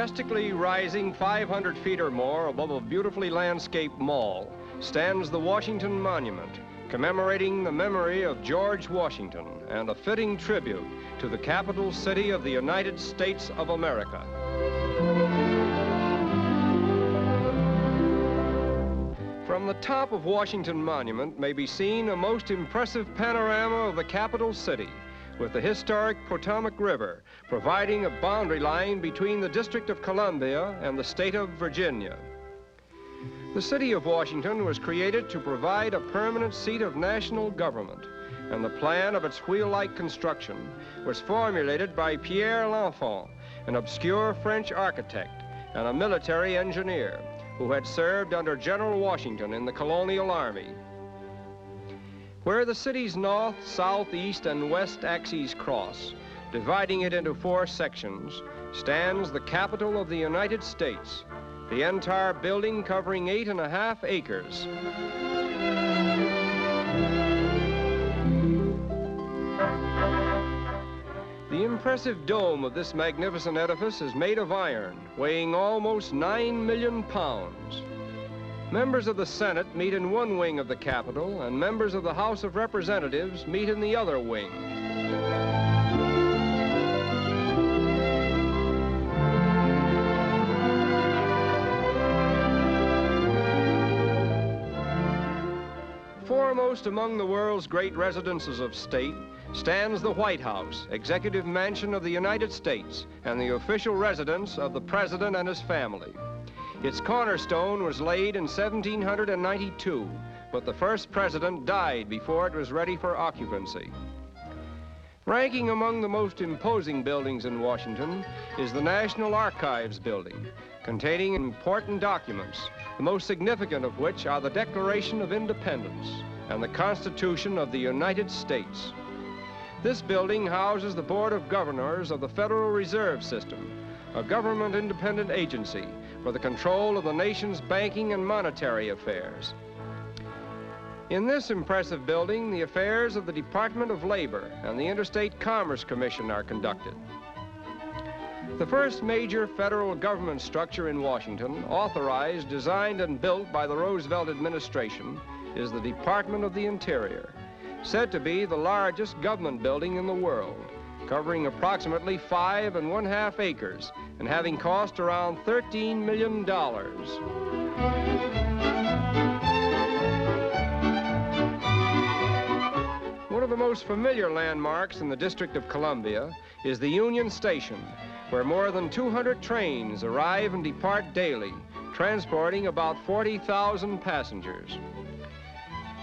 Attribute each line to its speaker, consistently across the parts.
Speaker 1: Majestically rising 500 feet or more above a beautifully landscaped mall stands the Washington Monument, commemorating the memory of George Washington and a fitting tribute to the capital city of the United States of America. From the top of Washington Monument may be seen a most impressive panorama of the capital city, with the historic Potomac River providing a boundary line between the District of Columbia and the state of Virginia. The city of Washington was created to provide a permanent seat of national government, and the plan of its wheel-like construction was formulated by Pierre L'Enfant, an obscure French architect and a military engineer who had served under General Washington in the colonial army. Where the city's north, south, east, and west axes cross, dividing it into 4 sections, stands the Capitol of the United States, the entire building covering 8.5 acres. The impressive dome of this magnificent edifice is made of iron, weighing almost 9 million pounds. Members of the Senate meet in one wing of the Capitol, and members of the House of Representatives meet in the other wing. Foremost among the world's great residences of state stands the White House, executive mansion of the United States, and the official residence of the President and his family. Its cornerstone was laid in 1792, but the first president died before it was ready for occupancy. Ranking among the most imposing buildings in Washington is the National Archives building, containing important documents, the most significant of which are the Declaration of Independence and the Constitution of the United States. This building houses the Board of Governors of the Federal Reserve System, a government-independent agency for the control of the nation's banking and monetary affairs. In this impressive building, the affairs of the Department of Labor and the Interstate Commerce Commission are conducted. The first major federal government structure in Washington, authorized, designed, and built by the Roosevelt administration, is the Department of the Interior, said to be the largest government building in the world, covering approximately 5.5 acres and having cost around $13 million. One of the most familiar landmarks in the District of Columbia is the Union Station, where more than 200 trains arrive and depart daily, transporting about 40,000 passengers.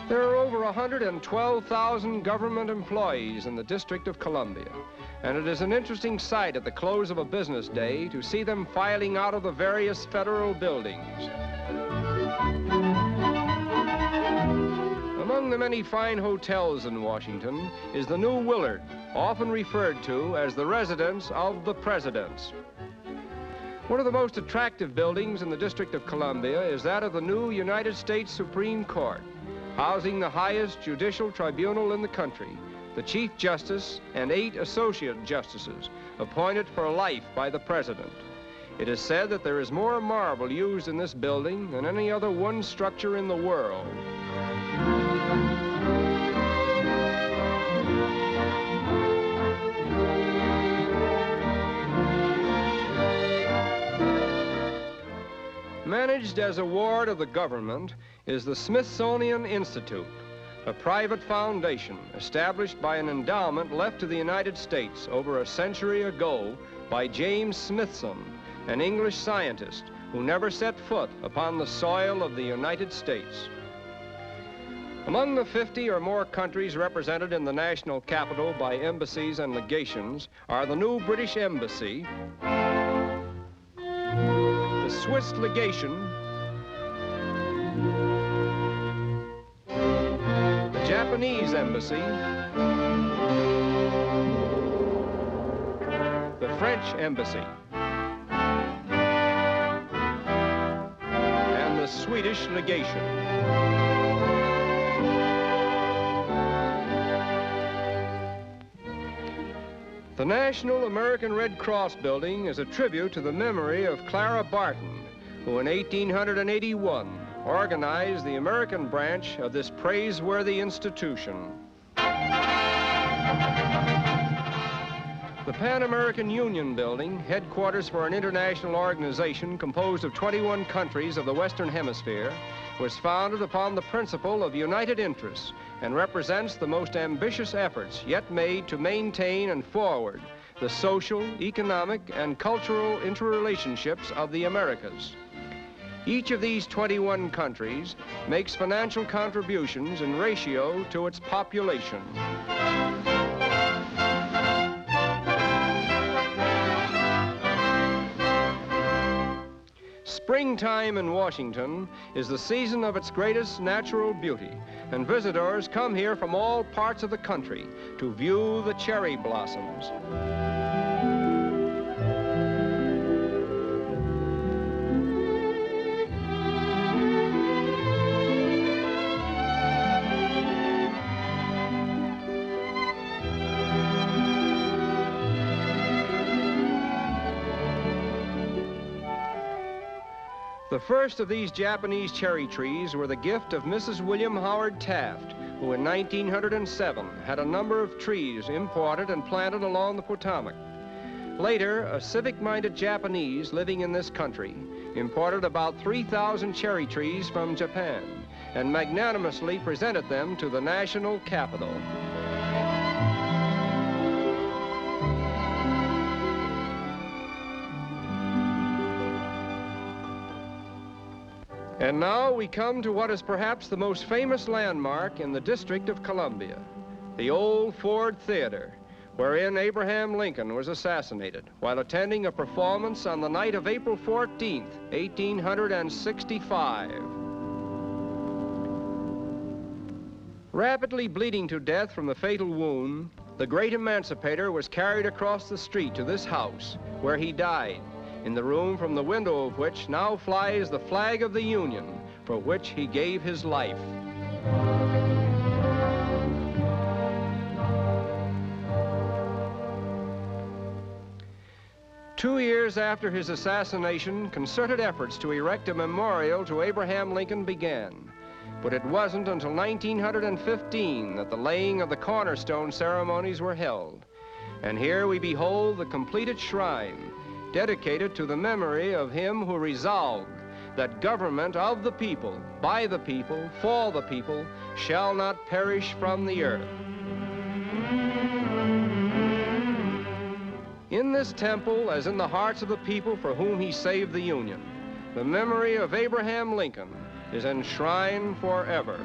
Speaker 1: There are over 112,000 government employees in the District of Columbia, and it is an interesting sight at the close of a business day to see them filing out of the various federal buildings. Among the many fine hotels in Washington is the New Willard, often referred to as the residence of the presidents. One of the most attractive buildings in the District of Columbia is that of the new United States Supreme Court, housing the highest judicial tribunal in the country, the Chief Justice and 8 Associate Justices, appointed for life by the President. It is said that there is more marble used in this building than any other one structure in the world. Managed as a ward of the government is the Smithsonian Institute, a private foundation established by an endowment left to the United States over a century ago by James Smithson, an English scientist who never set foot upon the soil of the United States. Among the 50 or more countries represented in the national capital by embassies and legations are the new British Embassy, the Swiss Legation, the Japanese Embassy, the French Embassy, and the Swedish Legation. The National American Red Cross building is a tribute to the memory of Clara Barton, who in 1881 organized the American branch of this praiseworthy institution. The Pan American Union Building, headquarters for an international organization composed of 21 countries of the Western Hemisphere, was founded upon the principle of united interests and represents the most ambitious efforts yet made to maintain and forward the social, economic, and cultural interrelationships of the Americas. Each of these 21 countries makes financial contributions in ratio to its population. Springtime in Washington is the season of its greatest natural beauty, and visitors come here from all parts of the country to view the cherry blossoms. The first of these Japanese cherry trees were the gift of Mrs. William Howard Taft, who in 1907 had a number of trees imported and planted along the Potomac. Later, a civic-minded Japanese living in this country imported about 3,000 cherry trees from Japan and magnanimously presented them to the national capital. And now we come to what is perhaps the most famous landmark in the District of Columbia, the old Ford Theater, wherein Abraham Lincoln was assassinated while attending a performance on the night of April 14th, 1865. Rapidly bleeding to death from the fatal wound, the great emancipator was carried across the street to this house, where he died, in the room from the window of which now flies the flag of the Union, for which he gave his life. Two years after his assassination, concerted efforts to erect a memorial to Abraham Lincoln began. But it wasn't until 1915 that the laying of the cornerstone ceremonies were held. And here we behold the completed shrine, dedicated to the memory of him who resolved that government of the people, by the people, for the people, shall not perish from the earth. In this temple, as in the hearts of the people for whom he saved the Union, the memory of Abraham Lincoln is enshrined forever.